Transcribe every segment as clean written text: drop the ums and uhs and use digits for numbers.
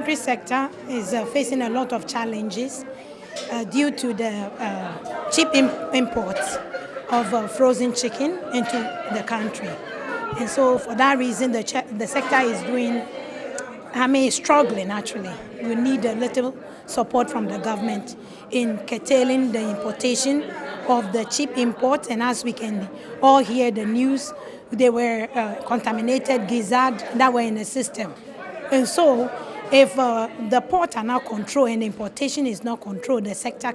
poultry sector is facing a lot of challenges due to the cheap imports of frozen chicken into the country. And so for that reason, the sector is struggling actually. We need a little support from the government in curtailing the importation of the cheap imports. And as we can all hear the news, they were contaminated gizzard that were in the system. And so if the ports are not controlled and the importation is not controlled, the sector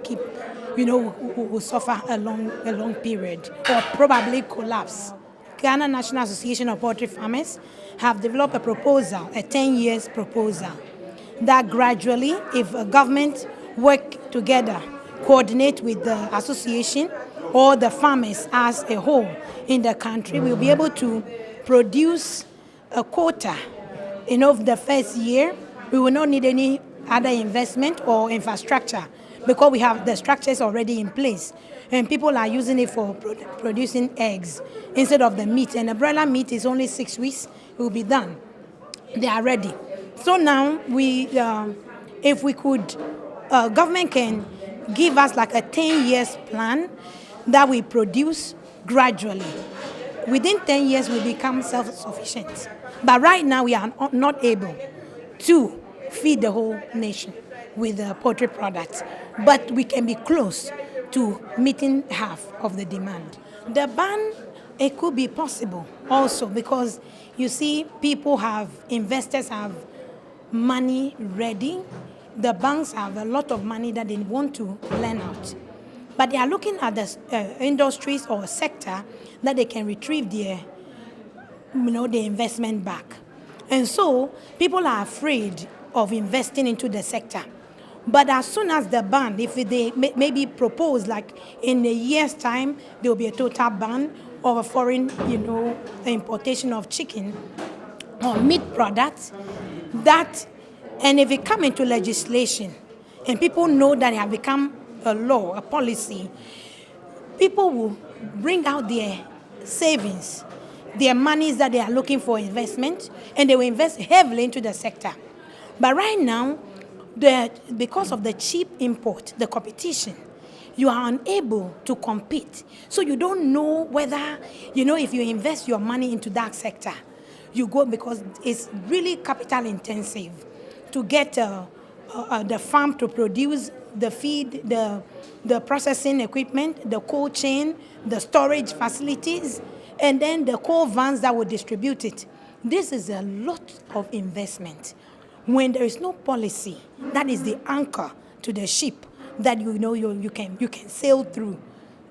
will suffer a long period or probably collapse. Ghana National Association of Poultry Farmers have developed a proposal, a 10 years proposal, that gradually, if a government work together, coordinate with the association or the farmers as a whole in the country, we'll be able to produce a quota. The first year, we will not need any other investment or infrastructure because we have the structures already in place. And people are using it for producing eggs instead of the meat. And the broiler meat is only 6 weeks, it will be done. They are ready. So now, if we could, government can give us like a 10 years plan that we produce gradually. Within 10 years, we become self-sufficient. But right now, we are not able to feed the whole nation with poultry products. But we can be close to meeting half of the demand. The ban, it could be possible also because you see investors have money ready. The banks have a lot of money that they want to lend out. But they are looking at the industries or sector that they can retrieve their investment back. And so people are afraid of investing into the sector. But as soon as the ban, if they maybe propose, like in a year's time, there will be a total ban of a foreign, importation of chicken or meat products, and if it come into legislation, and people know that it have become a law, a policy, people will bring out their savings, their monies that they are looking for investment, and they will invest heavily into the sector. But right now, because of the cheap import, the competition, you are unable to compete. So you don't know whether, if you invest your money into that sector, you go because it's really capital intensive to get the farm to produce the feed, the processing equipment, the cold chain, the storage facilities, and then the cold vans that will distribute it. This is a lot of investment. When there is no policy, that is the anchor to the ship that you can sail through,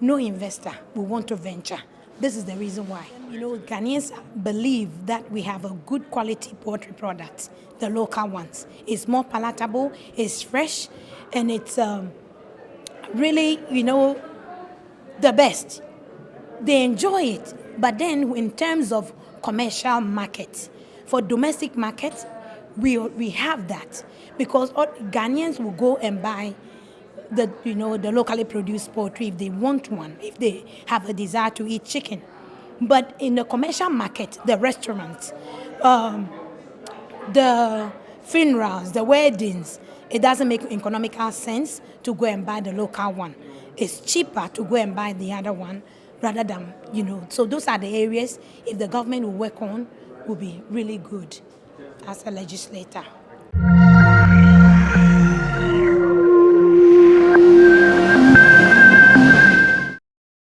no investor will want to venture. This is the reason why. Ghanaians believe that we have a good quality poultry product, the local ones. It's more palatable, it's fresh, and it's really, the best. They enjoy it, but then in terms of commercial market, for domestic markets, we have that because all Ghanaians will go and buy the locally produced poultry if they want one, if they have a desire to eat chicken. But in the commercial market, the restaurants, the funerals, the weddings, it doesn't make economical sense to go and buy the local one. It's cheaper to go and buy the other one rather than, So those are the areas, if the government will work on, will be really good as a legislator.